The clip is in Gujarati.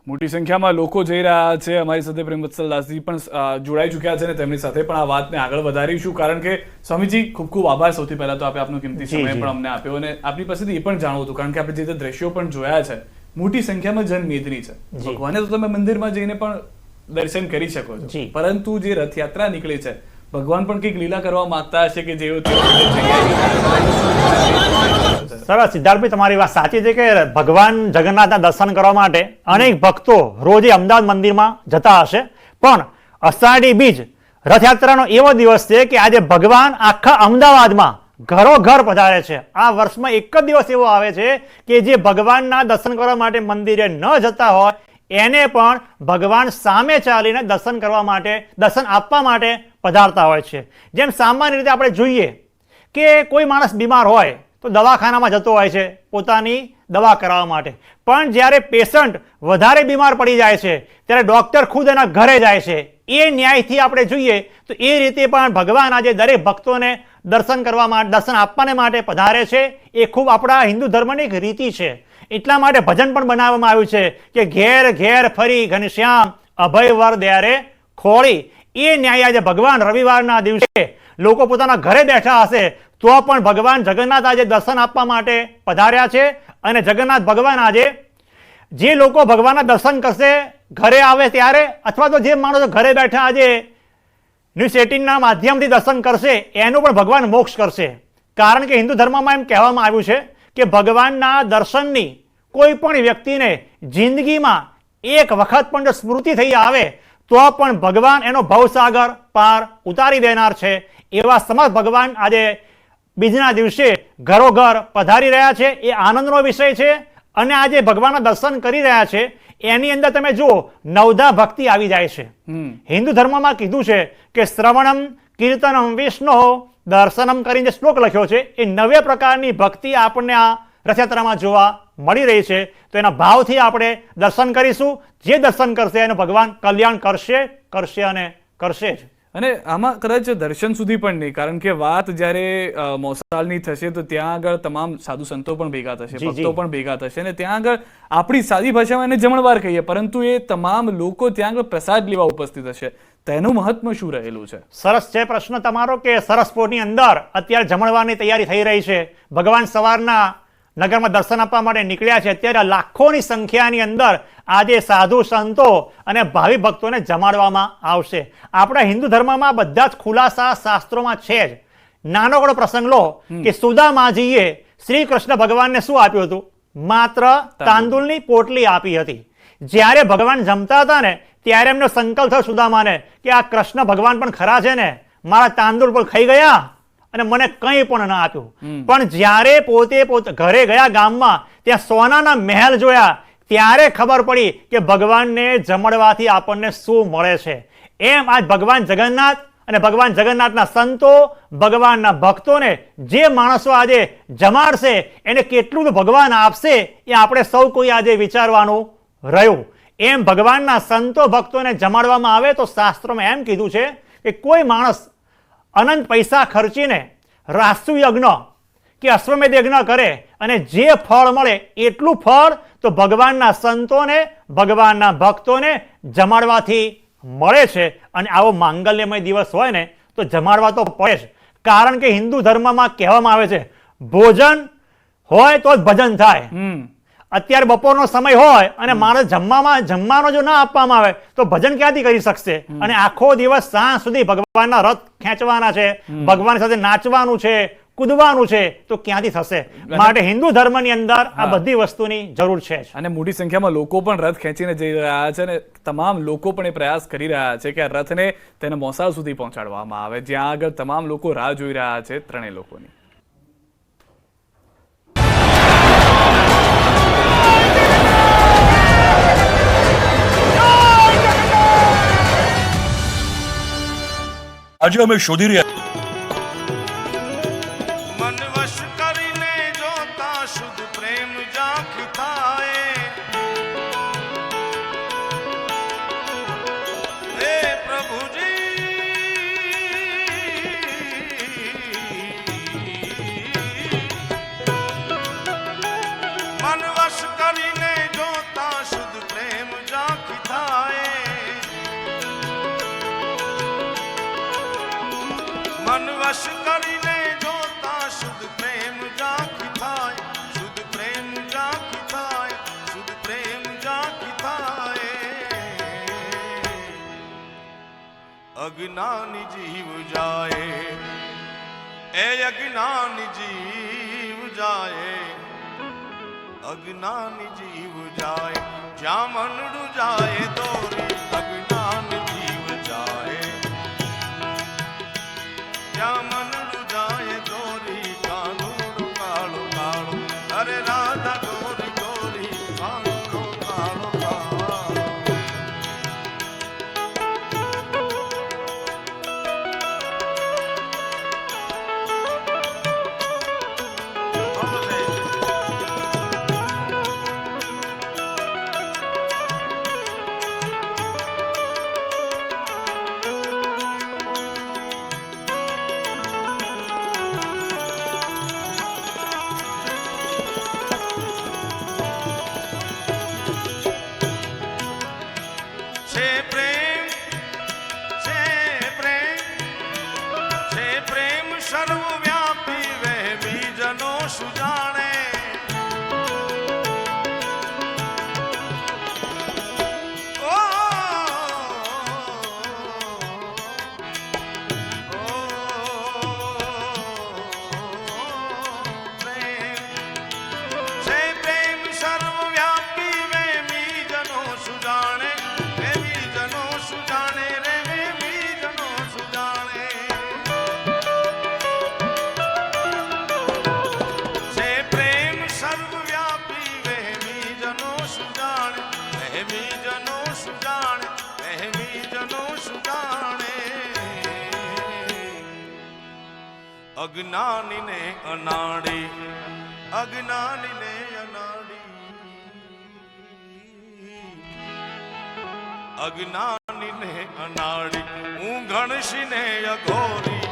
મોટી સંખ્યામાં લોકો જઈ રહ્યા છે. અમારી સાથે પ્રેમવત્સલ દાસજી પણ જોડાઈ ચૂક્યા છે અને તેમની સાથે પણ આ વાતને આગળ વધારીશું, કારણ કે સ્વામીજી ખૂબ ખૂબ આભાર. સૌથી પહેલા તો આપે આપનો કિંમતી સમય પણ અમને આપ્યો અને આપની પાસેથી એ પણ જાણવું હતું, કારણ કે આપણે જે રીતે દ્રશ્યો પણ જોયા છે, મોટી સંખ્યામાં જનમેદની છે. ભગવાને તો તમે મંદિરમાં જઈને પણ દર્શન કરી શકો છો, પરંતુ જે રથયાત્રા નીકળી છે, ભગવાન પણ કંઈક લીલા કરવા માંગતા હશે કે જેઓ સરસ. સિદ્ધાર્થભાઈ, તમારી વાત સાચી છે કે ભગવાન જગન્નાથના દર્શન કરવા માટે અનેક ભક્તો રોજે અમદાવાદ મંદિરમાં જતા હશે, પણ અષાઢી બીજ રથયાત્રાનો એવો દિવસ છે કે આજે ભગવાન આખા અમદાવાદમાં ઘરો ઘર પધારે છે. આ વર્ષમાં એક જ દિવસ એવો આવે છે કે જે ભગવાનના દર્શન કરવા માટે મંદિરે ન જતા હોય એને પણ ભગવાન સામે ચાલીને દર્શન કરવા માટે, દર્શન આપવા માટે પધારતા હોય છે. જેમ સામાન્ય રીતે આપણે જોઈએ કે કોઈ માણસ બીમાર હોય તો દવાખાનામાં જતો હોય છે પોતાની દવા કરાવવા માટે, પણ જ્યારે પેશન્ટ વધારે બીમાર પડી જાય છે ત્યારે ડૉક્ટર ખુદ એના ઘરે જાય છે. એ ન્યાયથી આપણે જોઈએ તો એ રીતે પણ ભગવાન આજે દરેક ભક્તોને દર્શન કરવા માટે, દર્શન આપવાને માટે પધારે છે. એ ખૂબ આપણા હિન્દુ ધર્મની એક રીતિ છે. એટલા માટે ભજન પણ બનાવવામાં આવ્યું છે કે ઘેર ઘેર ફરી ઘનશ્યામ અભય વર દ્યારે ખોળી. એ ન્યાય આજે ભગવાન રવિવારના દિવસે લોકો પોતાના ઘરે બેઠા હશે તો પણ ભગવાન જગન્નાથ આજે દર્શન આપવા માટે પધાર્યા છે. અને જગન્નાથ ભગવાન આજે જે લોકો ભગવાનના દર્શન કરશે ઘરે આવે ત્યારે, અથવા તો જે માણસો ઘરે બેઠા આજે ન્યૂઝ 18ના માધ્યમથી દર્શન કરશે એનું પણ ભગવાન મોક્ષ કરશે. કારણ કે હિન્દુ ધર્મમાં એમ કહેવામાં આવ્યું છે કે ભગવાનના દર્શનની કોઈ પણ વ્યક્તિને જિંદગીમાં એક વખત પણ જો સ્મૃતિ થઈ આવે તો પણ ભગવાન એનો ભવસાગર પાર ઉતારી દેનાર છે. એવા સમર્થ ભગવાન આજે બીજના દિવસે ઘરોઘર પધારી રહ્યા છે. એ આનંદનો વિષય છે. અને આજે ભગવાનના દર્શન કરી રહ્યા છે એની અંદર તમે જુઓ નવધા ભક્તિ આવી જાય છે. હિન્દુ ધર્મમાં કીધું છે કે શ્રવણમ કીર્તનમ વિષ્ણુ દર્શનમ કરીને શ્લોક લખ્યો છે, એ 9 પ્રકારની ભક્તિ આપણને આ રથયાત્રામાં જોવા મળી રહી છે. તો એના ભાવથી આપણે દર્શન કરીશું. જે દર્શન કરશે એનું ભગવાન કલ્યાણ કરશે, કરશે અને કરશે જ. અને આમાં કદાચ દર્શન સુધી પણ નહીં, કારણ કે વાત જ્યારે મોસાળની થશે તો ત્યાં આગળ તમામ સાધુ સંતો પણ ભેગા થશે, ભક્તો પણ ભેગા થશે, અને ત્યાં આગળ આપણી સાદી ભાષામાં એને જમણવાર કહીએ, પરંતુ એ તમામ લોકો ત્યાં આગળ પ્રસાદ લેવા ઉપસ્થિત હશે. તેનું મહત્વ શું રહેલું છે? સરસ છે પ્રશ્ન તમારો કે સરસપુરની અંદર અત્યારે જમણવારની તૈયારી થઈ રહી છે. ભગવાન સવારના નગરમાં દર્શન આપવા માટે નીકળ્યા છે. અત્યારે લાખોની સંખ્યાની અંદર આજે સાધુ સંતો અને ભાવિ ભક્તોને જમાડવામાં આવશે. આપણા હિન્દુ ધર્મમાં બધા જ ખુલાસા શાસ્ત્રોમાં છે જ. નાનકડો પ્રસંગ લો કે સુદામાજીએ શ્રી કૃષ્ણ ભગવાનને શું આપ્યું હતું? માત્ર તાંદુળની પોટલી આપી હતી. જ્યારે ભગવાન જમતા હતા ને ત્યારે એમનો સંકલ્પ થયો સુદામાને કે આ કૃષ્ણ ભગવાન પણ ખરા છે ને, મારા તાંદુળ પણ ખાઈ ગયા અને મને કંઈ પણ ના આપ્યું. પણ જ્યારે પોતે ઘરે ગયા ગામમાં, ત્યાં સોનાના મહેલ જોયા ત્યારે ખબર પડી કે ભગવાનને જમણવાથી આપણને શું મળે છે. એમ આજ ભગવાન જગન્નાથ અને ભગવાન જગન્નાથના સંતો, ભગવાનના ભક્તોને જે માણસો આજે જમાડશે એને કેટલું ભગવાન આપશે એ આપણે સૌ કોઈ આજે વિચારવાનું રહ્યું. એમ ભગવાનના સંતો ભક્તોને જમાડવામાં આવે તો શાસ્ત્રોમાં એમ કીધું છે કે કોઈ માણસ અનંત પૈસા ખર્ચીને રાસુ યજ્ઞ કે અશ્વમેધ યજ્ઞ કરે અને જે ફળ મળે એટલું ફળ તો ભગવાનના સંતોને, ભગવાનના ભક્તોને જમાડવાથી મળે છે. અને આવો માંગલ્યમય દિવસ હોય ને તો જમાડવા તો પડે જ. કારણ કે હિન્દુ ધર્મમાં કહેવામાં આવે છે ભોજન હોય તો જ ભજન થાય. અત્યારે બપોરનો સમય હોય અને માણસ જમવાનો જો ના આપવામાં આવે તો ભજન ક્યાંથી કરી શકશે? અને આખો દિવસ સાંજ સુધી ભગવાનના રથ ખેંચવાના છે, ભગવાન સાથે નાચવાનું છે, કૂદવાનું છે, તો ક્યાંથી થશે? માટે હિન્દુ ધર્મની અંદર આ બધી વસ્તુની જરૂર છે. અને મોટી સંખ્યામાં લોકો પણ રથ ખેંચીને જઈ રહ્યા છે અને તમામ લોકો પણ એ પ્રયાસ કરી રહ્યા છે કે આ રથને તેને મોસાળ સુધી પહોંચાડવામાં આવે, જ્યાં આગળ તમામ લોકો રાહ જોઈ રહ્યા છે ત્રણેય લોકોની. આજે અમે શોધી રહ્યા મન વશ કરીને જોતા શુદ્ધ પ્રેમ જા વશ કરીને જોતા શુદ્ધ પ્રેમ જાખી થાય, શુદ્ધ પ્રેમ જાખી થાય, શુદ્ધ પ્રેમ જાખી થાય. અજ્ઞાની જીવ જાય, એ અજ્ઞાની જીવ જાય, અજ્ઞાની જીવ જાય, જ્યાં મનડું જાય દોરી અજ્ઞાન જીવ જાય, જ્યાં મનડું જાય દોરી કાનુડો કાળો કાળો, અરે રાધા ગોરી ગોરી કાનુડો કાળો કાળો. છે પ્રેમ, છે પ્રેમ, છે પ્રેમ સર્વવ્યાપી વહેમી જનો સુજાણે. ઓ, પ્રેમ છે પ્રેમ સર્વવ્યાપી વહેમી જનો સુજાણે, વહેમી જનો સુજાણે રે વહેમી જનો સુજાણે. છે પ્રેમ સર્વવ્યાપી વહેમી જનો સુજાણે, વહેમી જનો સુજાણે, વહેમી જનો સુજાણે. અજ્ઞાનીને અનાડી, અજ્ઞાનીને અનાડી, અજ્ઞાનીને અનાડી, હું ગણશીને અઘોરી